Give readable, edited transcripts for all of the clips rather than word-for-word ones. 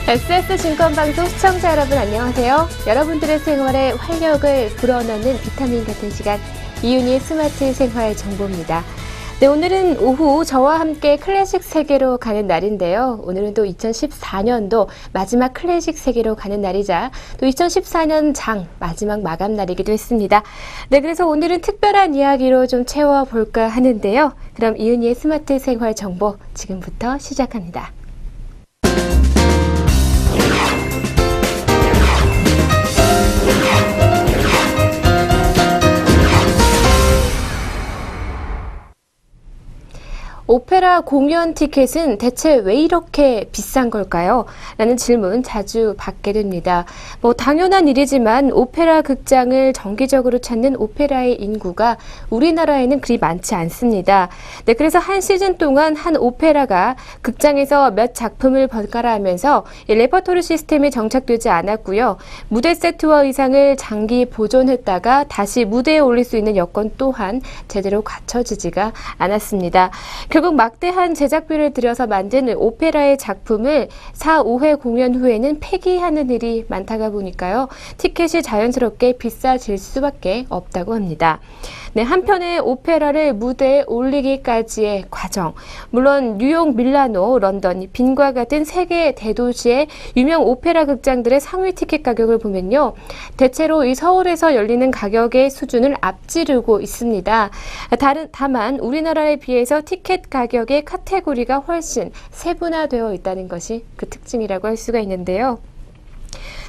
SS증권방송 시청자 여러분 안녕하세요. 여러분들의 생활에 활력을 불어넣는 비타민 같은 시간 이윤희의 스마트 생활 정보입니다. 네, 오늘은 오후 저와 함께 클래식 세계로 가는 날인데요. 오늘은 또 2014년도 마지막 클래식 세계로 가는 날이자 또 2014년 장 마지막 마감 날이기도 했습니다. 네, 그래서 오늘은 특별한 이야기로 좀 채워볼까 하는데요. 그럼 이윤희의 스마트 생활 정보 지금부터 시작합니다. 오페라 공연 티켓은 대체 왜 이렇게 비싼 걸까요? 라는 질문 자주 받게 됩니다. 당연한 일이지만 오페라 극장을 정기적으로 찾는 오페라의 인구가 우리나라에는 그리 많지 않습니다. 네, 그래서 한 시즌 동안 한 오페라가 극장에서 몇 작품을 번갈아 하면서 레퍼토리 시스템이 정착되지 않았고요. 무대 세트와 의상을 장기 보존했다가 다시 무대에 올릴 수 있는 여건 또한 제대로 갖춰지지가 않았습니다. 결국 막대한 제작비를 들여서 만든 오페라의 작품을 4, 5회 공연 후에는 폐기하는 일이 많다가 보니까요. 티켓이 자연스럽게 비싸질 수밖에 없다고 합니다. 네, 한편의 오페라를 무대에 올리기까지의 과정. 물론 뉴욕, 밀라노, 런던, 빈과 같은 세계 대도시의 유명 오페라 극장들의 상위 티켓 가격을 보면요. 대체로 이 서울에서 열리는 가격의 수준을 앞지르고 있습니다. 다만 우리나라에 비해서 티켓 가격의 카테고리가 훨씬 세분화되어 있다는 것이 그 특징이라고 할 수가 있는데요.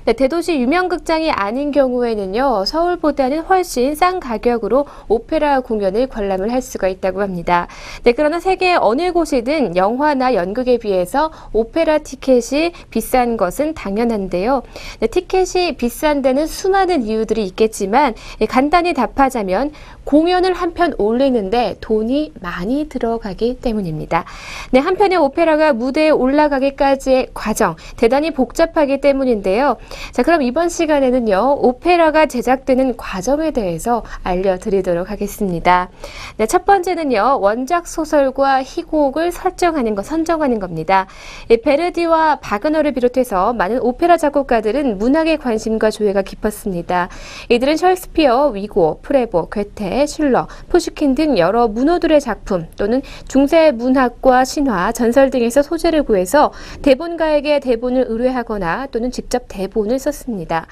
네, 대도시 유명 극장이 아닌 경우에는요, 서울보다는 훨씬 싼 가격으로 오페라 공연을 관람을 할 수가 있다고 합니다. 네, 그러나 세계 어느 곳이든 영화나 연극에 비해서 오페라 티켓이 비싼 것은 당연한데요. 네, 티켓이 비싼 데는 수많은 이유들이 있겠지만, 간단히 답하자면 공연을 한 편 올리는데 돈이 많이 들어가기 때문입니다. 네, 한편의 오페라가 무대에 올라가기까지의 과정, 대단히 복잡하기 때문인데요. 자, 그럼 이번 시간에는요, 오페라가 제작되는 과정에 대해서 알려드리도록 하겠습니다. 네, 첫 번째는요, 원작 소설과 희곡을 선정하는 겁니다. 베르디와 바그너를 비롯해서 많은 오페라 작곡가들은 문학에 관심과 조예가 깊었습니다. 이들은 셰익스피어, 위고, 프레보, 괴테, 슐러, 푸시킨 등 여러 문호들의 작품 또는 중세 문학과 신화, 전설 등에서 소재를 구해서 대본가에게 대본을 의뢰하거나 또는 직접 대본을 썼습니다.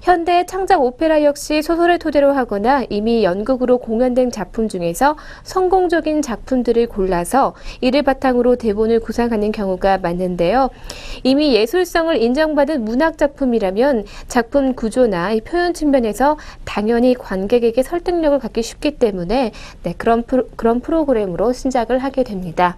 현대 창작 오페라 역시 소설을 토대로 하거나 이미 연극으로 공연된 작품 중에서 성공적인 작품들을 골라서 이를 바탕으로 대본을 구상하는 경우가 많은데요. 이미 예술성을 인정받은 문학 작품이라면 작품 구조나 표현 측면에서 당연히 관객에게 설득력을 갖기 쉽기 때문에 그런 프로그램으로 신작을 하게 됩니다.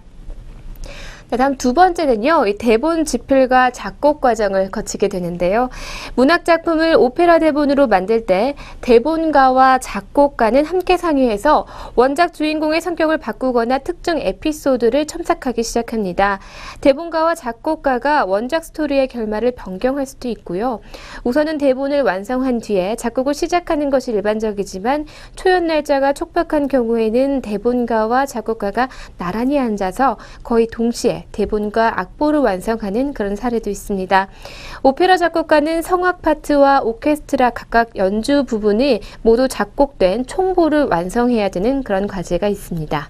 다음 두 번째는요, 이 대본 집필과 작곡 과정을 거치게 되는데요. 문학 작품을 오페라 대본으로 만들 때 대본가와 작곡가는 함께 상의해서 원작 주인공의 성격을 바꾸거나 특정 에피소드를 첨삭하기 시작합니다. 대본가와 작곡가가 원작 스토리의 결말을 변경할 수도 있고요. 우선은 대본을 완성한 뒤에 작곡을 시작하는 것이 일반적이지만 초연 날짜가 촉박한 경우에는 대본가와 작곡가가 나란히 앉아서 거의 동시에 대본과 악보를 완성하는 그런 사례도 있습니다. 오페라 작곡가는 성악 파트와 오케스트라 각각 연주 부분이 모두 작곡된 총보를 완성해야 되는 그런 과제가 있습니다.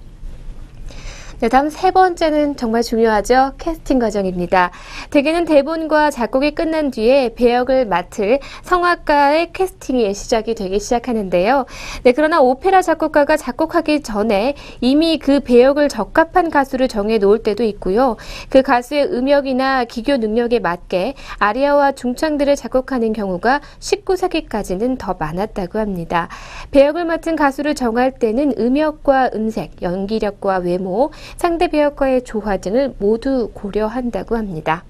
네, 다음 세 번째는 정말 중요하죠. 캐스팅 과정입니다. 대개는 대본과 작곡이 끝난 뒤에 배역을 맡을 성악가의 캐스팅이 시작이 되기 시작하는데요. 네, 그러나 오페라 작곡가가 작곡하기 전에 이미 그 배역을 적합한 가수를 정해 놓을 때도 있고요. 그 가수의 음역이나 기교 능력에 맞게 아리아와 중창들을 작곡하는 경우가 19세기까지는 더 많았다고 합니다. 배역을 맡은 가수를 정할 때는 음역과 음색, 연기력과 외모, 상대 배역과의 조화 등을 모두 고려한다고 합니다.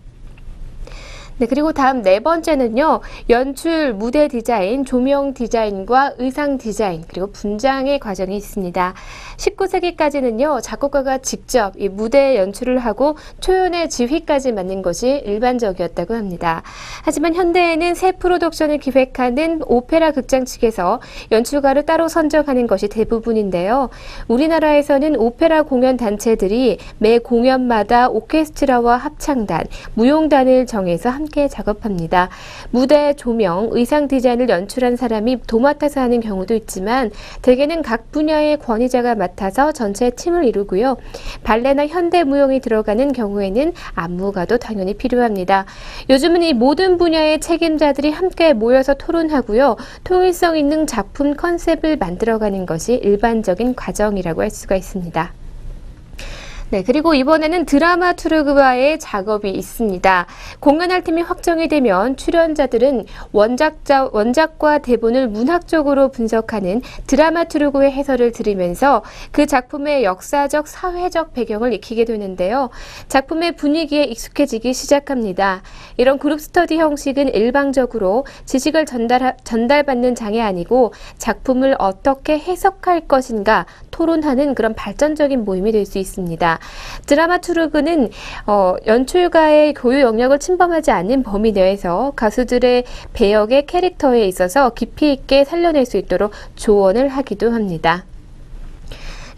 네, 그리고 다음 네 번째는요. 연출, 무대 디자인, 조명 디자인과 의상 디자인, 그리고 분장의 과정이 있습니다. 19세기까지는요. 작곡가가 직접 이 무대 연출을 하고 초연의 지휘까지 맡는 것이 일반적이었다고 합니다. 하지만 현대에는 새 프로덕션을 기획하는 오페라 극장 측에서 연출가를 따로 선정하는 것이 대부분인데요. 우리나라에서는 오페라 공연 단체들이 매 공연마다 오케스트라와 합창단, 무용단을 정해서 함께 작업합니다. 무대, 조명, 의상 디자인을 연출한 사람이 도맡아서 하는 경우도 있지만 대개는 각 분야의 권위자가 맡아서 전체 팀을 이루고요. 발레나 현대무용이 들어가는 경우에는 안무가도 당연히 필요합니다. 요즘은 이 모든 분야의 책임자들이 함께 모여서 토론하고요. 통일성 있는 작품 컨셉을 만들어가는 것이 일반적인 과정이라고 할 수가 있습니다. 네, 그리고 이번에는 드라마투르그와의 작업이 있습니다. 공연할 팀이 확정이 되면 출연자들은 원작과 대본을 문학적으로 분석하는 드라마투르그의 해설을 들으면서 그 작품의 역사적, 사회적 배경을 익히게 되는데요. 작품의 분위기에 익숙해지기 시작합니다. 이런 그룹 스터디 형식은 일방적으로 지식을 전달받는 장이 아니고 작품을 어떻게 해석할 것인가 토론하는 그런 발전적인 모임이 될 수 있습니다. 드라마투르그는 연출가의 고유 영역을 침범하지 않는 범위 내에서 가수들의 배역의 캐릭터에 있어서 깊이 있게 살려낼 수 있도록 조언을 하기도 합니다.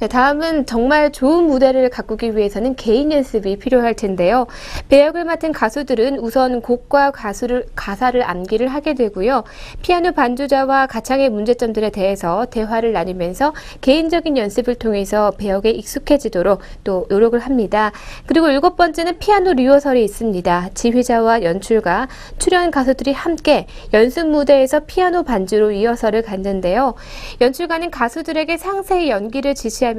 네, 다음은 정말 좋은 무대를 가꾸기 위해서는 개인 연습이 필요할 텐데요. 배역을 맡은 가수들은 우선 곡과 가사를 암기를 하게 되고요. 피아노 반주자와 가창의 문제점들에 대해서 대화를 나누면서 개인적인 연습을 통해서 배역에 익숙해지도록 또 노력을 합니다. 그리고 7번째는 피아노 리허설이 있습니다. 지휘자와 연출가, 출연 가수들이 함께 연습 무대에서 피아노 반주로 리허설을 갖는데요. 연출가는 가수들에게 상세히 연기를 지시하면서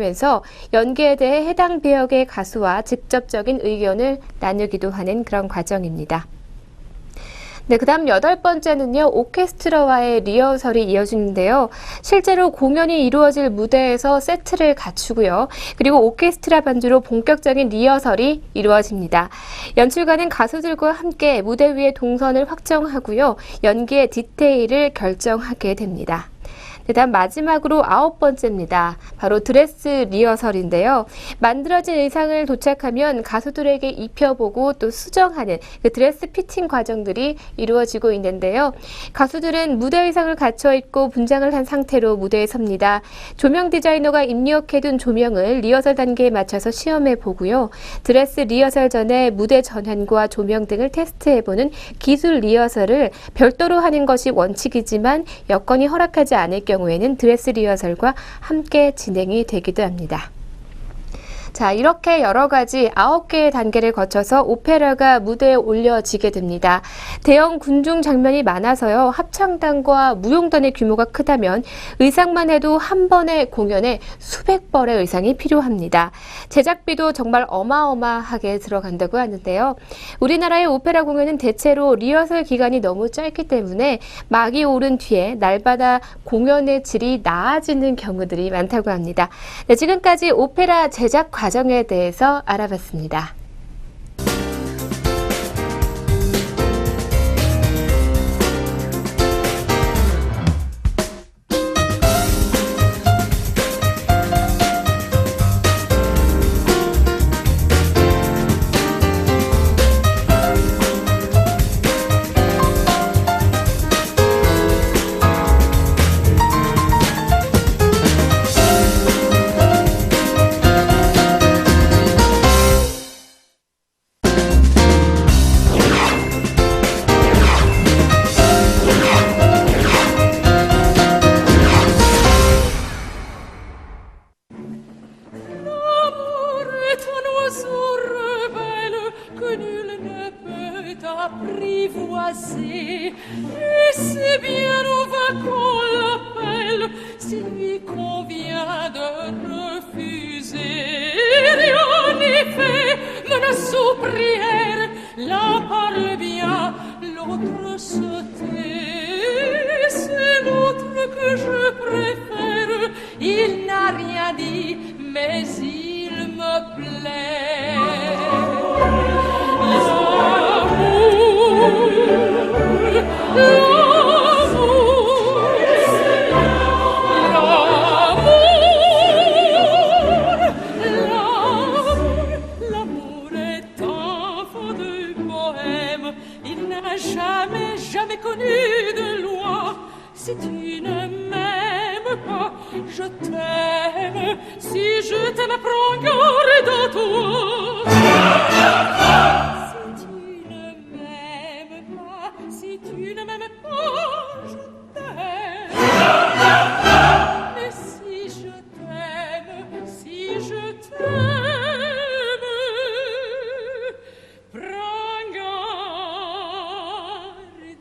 연기에 대해 해당 배역의 가수와 직접적인 의견을 나누기도 하는 그런 과정입니다. 네, 그 다음 8번째는요, 오케스트라와의 리허설이 이어지는데요. 실제로 공연이 이루어질 무대에서 세트를 갖추고요. 그리고 오케스트라 반주로 본격적인 리허설이 이루어집니다. 연출가는 가수들과 함께 무대 위의 동선을 확정하고요. 연기의 디테일을 결정하게 됩니다. 그다음 마지막으로 9번째입니다. 바로 드레스 리허설인데요. 만들어진 의상을 도착하면 가수들에게 입혀보고 또 수정하는 그 드레스 피팅 과정들이 이루어지고 있는데요. 가수들은 무대 의상을 갖춰 입고 분장을 한 상태로 무대에 섭니다. 조명 디자이너가 입력해둔 조명을 리허설 단계에 맞춰서 시험해 보고요. 드레스 리허설 전에 무대 전환과 조명 등을 테스트해보는 기술 리허설을 별도로 하는 것이 원칙이지만 여건이 허락하지 않을 경우에는 드레스 리허설과 함께 진행이 되기도 합니다. 자, 이렇게 여러 가지 9개의 단계를 거쳐서 오페라가 무대에 올려지게 됩니다. 대형 군중 장면이 많아서요. 합창단과 무용단의 규모가 크다면 의상만 해도 한 번의 공연에 수백 벌의 의상이 필요합니다. 제작비도 정말 어마어마하게 들어간다고 하는데요. 우리나라의 오페라 공연은 대체로 리허설 기간이 너무 짧기 때문에 막이 오른 뒤에 날마다 공연의 질이 나아지는 경우들이 많다고 합니다. 네, 지금까지 오페라 제작 과정에 대해서 알아봤습니다. apprivoiser, et c'est bien on va qu'on l'appelle, s'il lui convient de refuser. Rien n'est fait, menace aux prières, l'un parle bien, l'autre se tait. C'est l'autre que je préfère, il n'a rien dit, mais il me plaît. L'amour est enfant de bohème, il n'a jamais connu de loi. Si tu ne m'aimes pas, je t'aime. Si je t'aime, prends garde à toi. Si tu ne m'aimes t'aime. Prends garde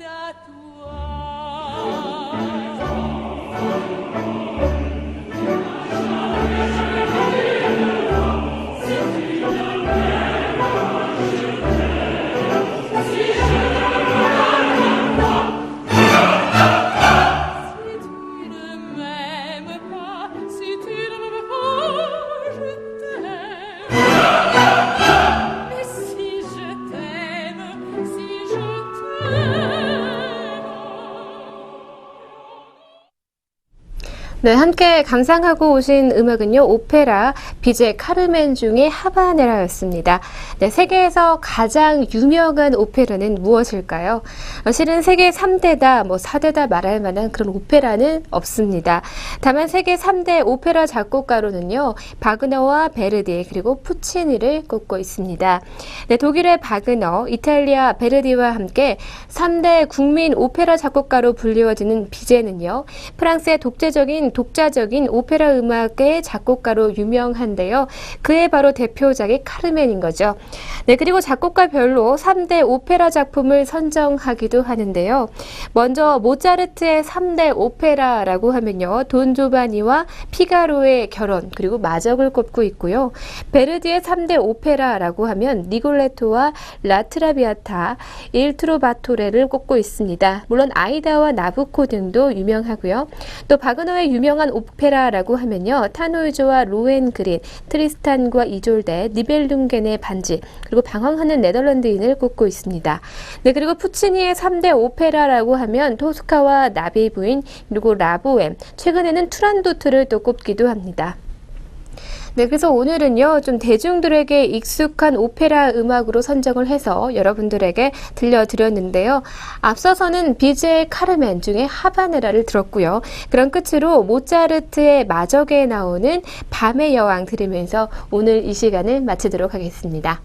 à toi. 네, 함께 감상하고 오신 음악은요, 오페라 비제 카르멘 중의 하바네라였습니다. 네, 세계에서 가장 유명한 오페라는 무엇일까요? 실은 세계 3대다, 4대다 말할 만한 그런 오페라는 없습니다. 다만 세계 3대 오페라 작곡가로는요, 바그너와 베르디, 그리고 푸치니를 꼽고 있습니다. 네, 독일의 바그너, 이탈리아 베르디와 함께 3대 국민 오페라 작곡가로 불리워지는 비제는요, 프랑스의 독자적인 오페라 음악의 작곡가로 유명한데요. 그의 바로 대표작이 카르멘인 거죠. 네, 그리고 작곡가별로 3대 오페라 작품을 선정하기도 하는데요. 먼저 모차르트의 3대 오페라라고 하면요. 돈 조바니와 피가로의 결혼, 그리고 마적을 꼽고 있고요. 베르디의 3대 오페라라고 하면 리골레토와 라트라비아타, 일 트로바토레를 꼽고 있습니다. 물론 아이다와 나부코 등도 유명하고요. 또 바그너의 유명한 오페라라고 하면요. 타노이조와 로헨그린, 트리스탄과 이졸데, 니벨룽겐의 반지, 그리고 방황하는 네덜란드인을 꼽고 있습니다. 네, 그리고 푸치니의 3대 오페라라고 하면 토스카와 나비 부인, 그리고 라보엠, 최근에는 투란도트를 또 꼽기도 합니다. 네, 그래서 오늘은요, 좀 대중들에게 익숙한 오페라 음악으로 선정을 해서 여러분들에게 들려드렸는데요. 앞서서는 비제 카르멘 중에 하바네라를 들었고요. 그런 끝으로 모차르트의 마적에 나오는 밤의 여왕 들으면서 오늘 이 시간을 마치도록 하겠습니다.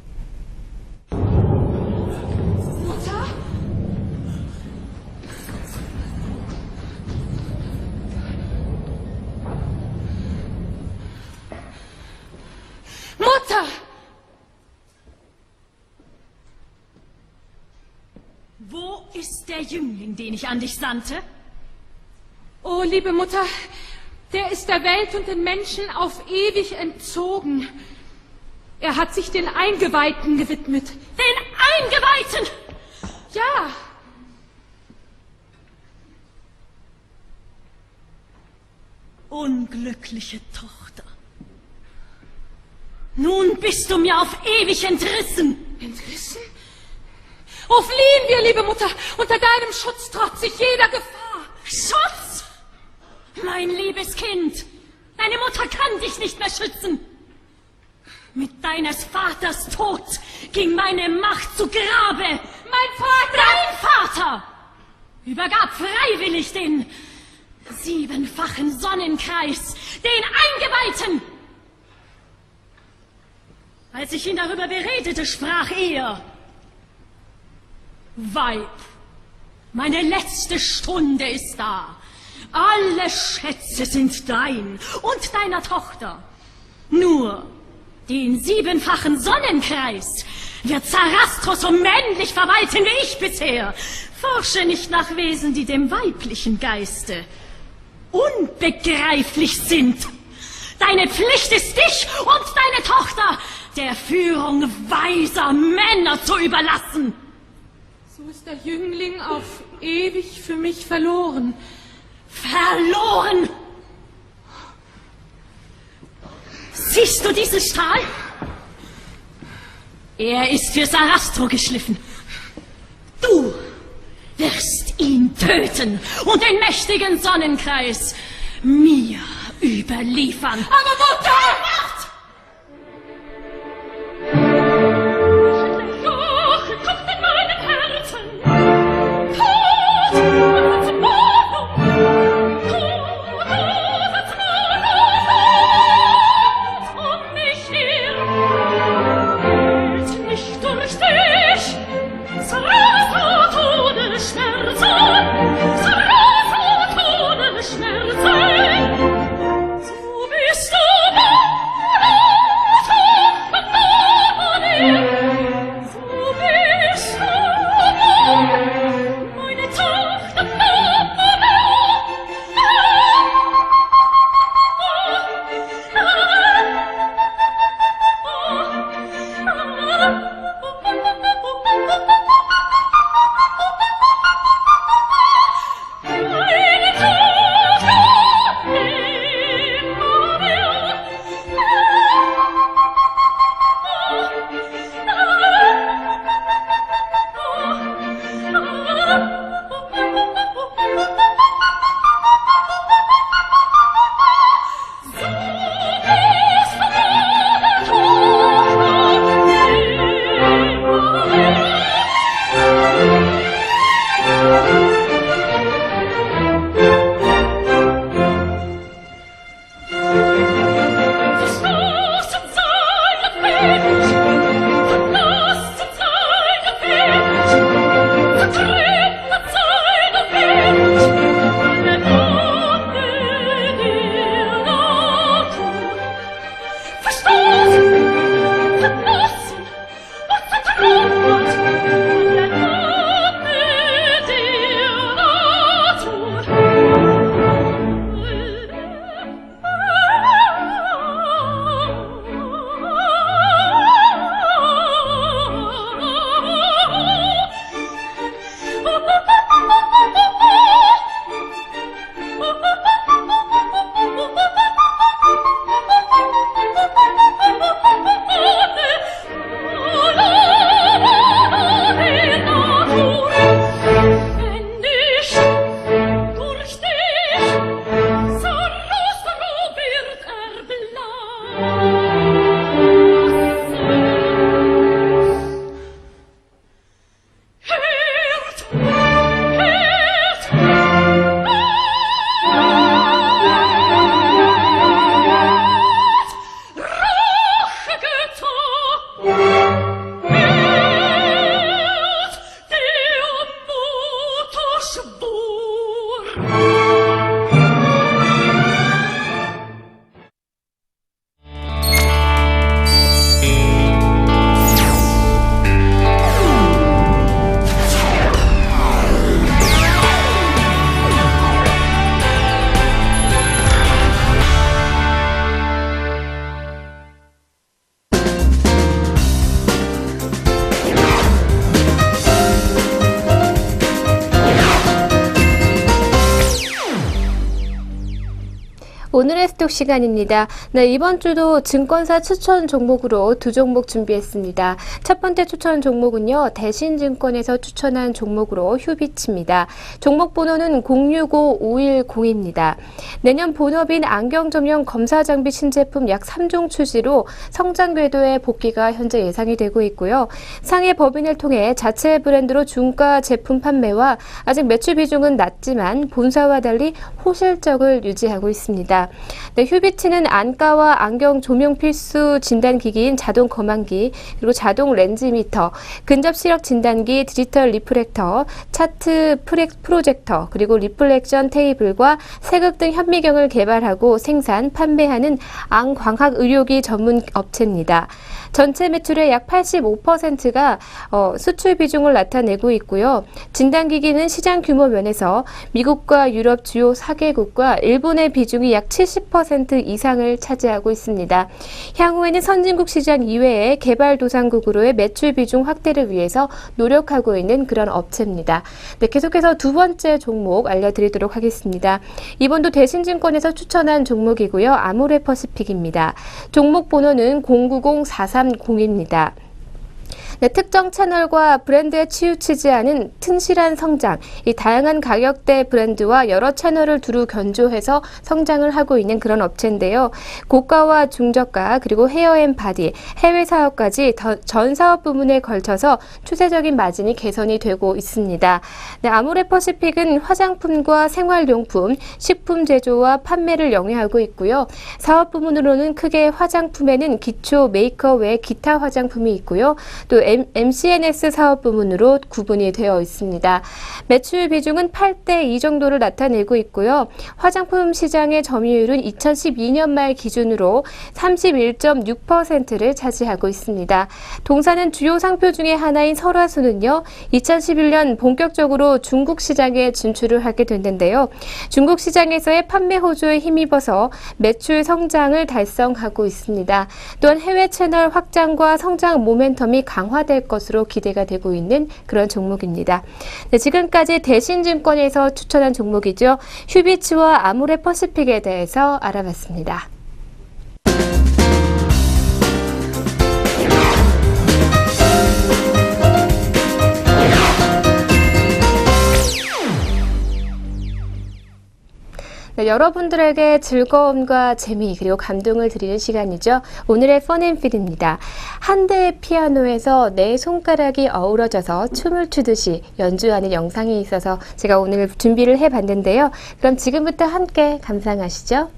Mutter! Wo ist der Jüngling, den ich an dich sandte? Oh, liebe Mutter, der ist der Welt und den Menschen auf ewig entzogen. Er hat sich den Eingeweihten gewidmet. Den Eingeweihten! Ja, Unglückliche Tochter. Nun bist du mir auf ewig entrissen. entrissen? Oh, fliehen wir, liebe Mutter! Unter deinem Schutz trotzt sich jeder Gefahr. Schutz! Mein liebes Kind, deine Mutter kann dich nicht mehr schützen. Mit deines Vaters Tod ging meine Macht zu Grabe. Mein Vater! Dein Vater übergab freiwillig den 7-fachen Sonnenkreis, den Eingeweihten. Als ich ihn darüber beredete, sprach er: Weib, meine letzte Stunde ist da. Alle Schätze sind dein und deiner Tochter. Nur den 7-fachen Sonnenkreis wird Zarastros so männlich verwalten wie ich bisher. Forsche nicht nach Wesen, die dem weiblichen Geiste unbegreiflich sind. Deine Pflicht ist dich und deine Tochter der Führung weiser Männer zu überlassen. So ist der Jüngling auf ewig für mich verloren. Verloren! Siehst du diesen Stahl? Er ist für Sarastro geschliffen. Du wirst ihn töten und den mächtigen Sonnenkreis mir überliefern. Aber Mutter! Kommt in meinem Herzen! Tod! Zum Mordung! Tod! Um mich her! Hält nicht durch dich! Sarasa Todesschmerzen! Sarasa Todesschmerzen! So bist du 오늘의 스톡 시간입니다. 네, 이번 주도 증권사 추천 종목으로 두 종목 준비했습니다. 첫 번째 추천 종목은요, 대신증권에서 추천한 종목으로 휴비치입니다. 종목 번호는 065510입니다. 내년 본업인 안경 전용 검사 장비 신제품 약 3종 출시로 성장 궤도의 복귀가 현재 예상이 되고 있고요. 상해 법인을 통해 자체 브랜드로 중가 제품 판매와 아직 매출 비중은 낮지만 본사와 달리 호실적을 유지하고 있습니다. 네, 휴비치는 안과와 안경 조명 필수 진단기기인 자동 거망기, 그리고 자동 렌즈미터, 근접 시력 진단기, 디지털 리프렉터, 차트 프로젝터, 그리고 리플렉션 테이블과 세극 등 현미경을 개발하고 생산, 판매하는 안광학 의료기 전문 업체입니다. 전체 매출의 약 85%가 수출 비중을 나타내고 있고요. 진단기기는 시장 규모 면에서 미국과 유럽 주요 4개국과 일본의 비중이 약 70% 이상을 차지하고 있습니다. 향후에는 선진국 시장 이외의 개발도상국으로의 매출 비중 확대를 위해서 노력하고 있는 그런 업체입니다. 네, 계속해서 두 번째 종목 알려드리도록 하겠습니다. 이번도 대신증권에서 추천한 종목이고요. 아모레퍼시픽입니다. 종목 번호는 090430입니다. 네, 특정 채널과 브랜드에 치우치지 않은 튼실한 성장, 이 다양한 가격대 브랜드와 여러 채널을 두루 견조해서 성장을 하고 있는 그런 업체인데요. 고가와 중저가, 그리고 헤어앤바디, 해외 사업까지 전 사업 부문에 걸쳐서 추세적인 마진이 개선이 되고 있습니다. 네, 아모레퍼시픽은 화장품과 생활용품, 식품 제조와 판매를 영위하고 있고요. 사업 부문으로는 크게 화장품에는 기초 메이크업 외 기타 화장품이 있고요. 또 MCNS 사업 부문으로 구분이 되어 있습니다. 매출 비중은 8대2 정도를 나타내고 있고요. 화장품 시장의 점유율은 2012년 말 기준으로 31.6%를 차지하고 있습니다. 동사는 주요 상표 중에 하나인 설화수는요, 2011년 본격적으로 중국 시장에 진출을 하게 됐는데요. 중국 시장에서의 판매 호조에 힘입어서 매출 성장을 달성하고 있습니다. 또한 해외 채널 확장과 성장 모멘텀이 강화될 것으로 기대가 되고 있는 그런 종목입니다. 네, 지금까지 대신증권에서 추천한 종목이죠. 휴비치와 아모레퍼시픽에 대해서 알아봤습니다. 네, 여러분들에게 즐거움과 재미 그리고 감동을 드리는 시간이죠. 오늘의 펀앤필입니다. 한 대의 피아노에서 네 손가락이 어우러져서 춤을 추듯이 연주하는 영상이 있어서 제가 오늘 준비를 해봤는데요. 그럼 지금부터 함께 감상하시죠.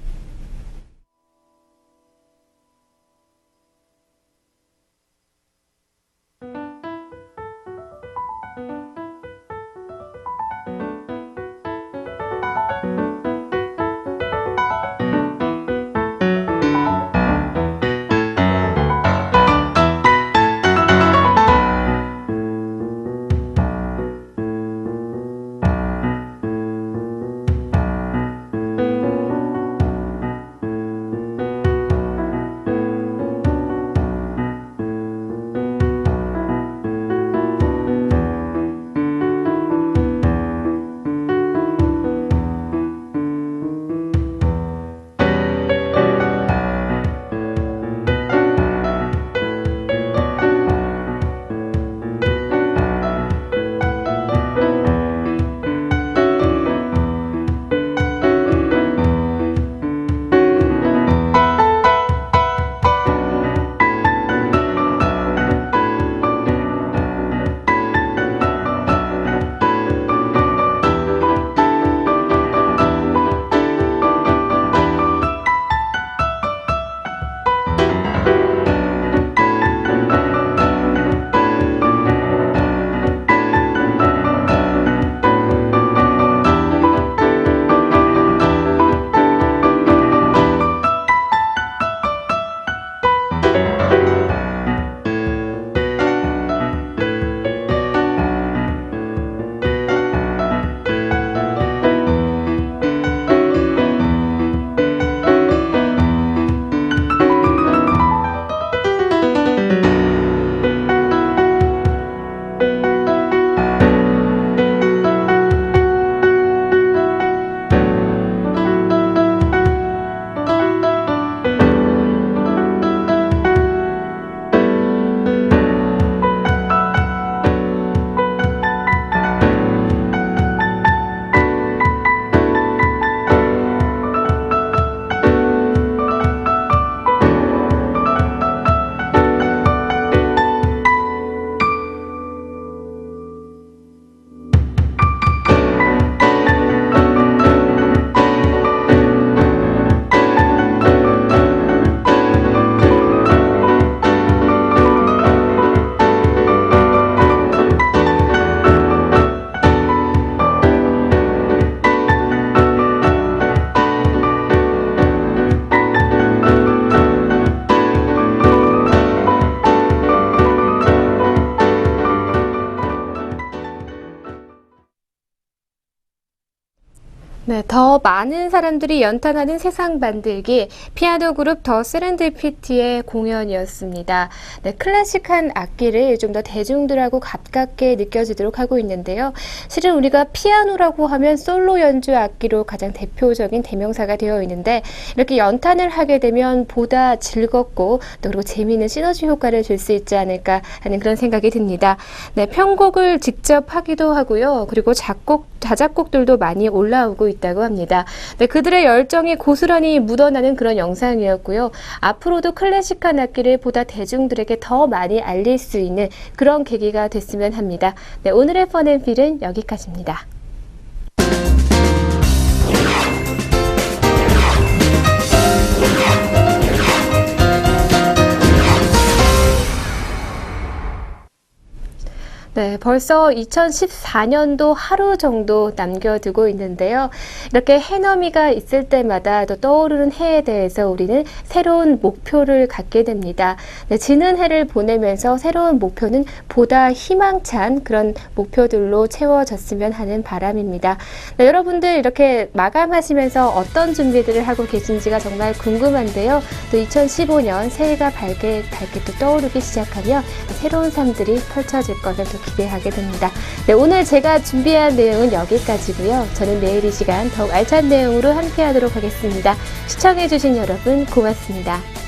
네, 더 많은 사람들이 연탄하는 세상 만들기 피아노 그룹 더 세렌디피티의 공연이었습니다. 네, 클래식한 악기를 좀 더 대중들하고 가깝게 느껴지도록 하고 있는데요. 실은 우리가 피아노라고 하면 솔로 연주 악기로 가장 대표적인 대명사가 되어 있는데 이렇게 연탄을 하게 되면 보다 즐겁고 또 그리고 재미있는 시너지 효과를 줄 수 있지 않을까 하는 그런 생각이 듭니다. 네, 편곡을 직접 하기도 하고요. 그리고 자작곡들도 많이 올라오고 있다고 합니다. 네, 그들의 열정이 고스란히 묻어나는 그런 영상이었고요. 앞으로도 클래식한 악기를 보다 대중들에게 더 많이 알릴 수 있는 그런 계기가 됐으면 합니다. 네, 오늘의 펀앤필은 여기까지입니다. 네, 벌써 2014년도 하루 정도 남겨두고 있는데요. 이렇게 해넘이가 있을 때마다 또 떠오르는 해에 대해서 우리는 새로운 목표를 갖게 됩니다. 네, 지는 해를 보내면서 새로운 목표는 보다 희망찬 그런 목표들로 채워졌으면 하는 바람입니다. 네, 여러분들 이렇게 마감하시면서 어떤 준비들을 하고 계신지가 정말 궁금한데요. 또 2015년 새해가 밝게 또 떠오르기 시작하며 새로운 삶들이 펼쳐질 것을 또 기대하게 됩니다. 네, 오늘 제가 준비한 내용은 여기까지고요. 저는 내일 이 시간 더욱 알찬 내용으로 함께하도록 하겠습니다. 시청해주신 여러분 고맙습니다.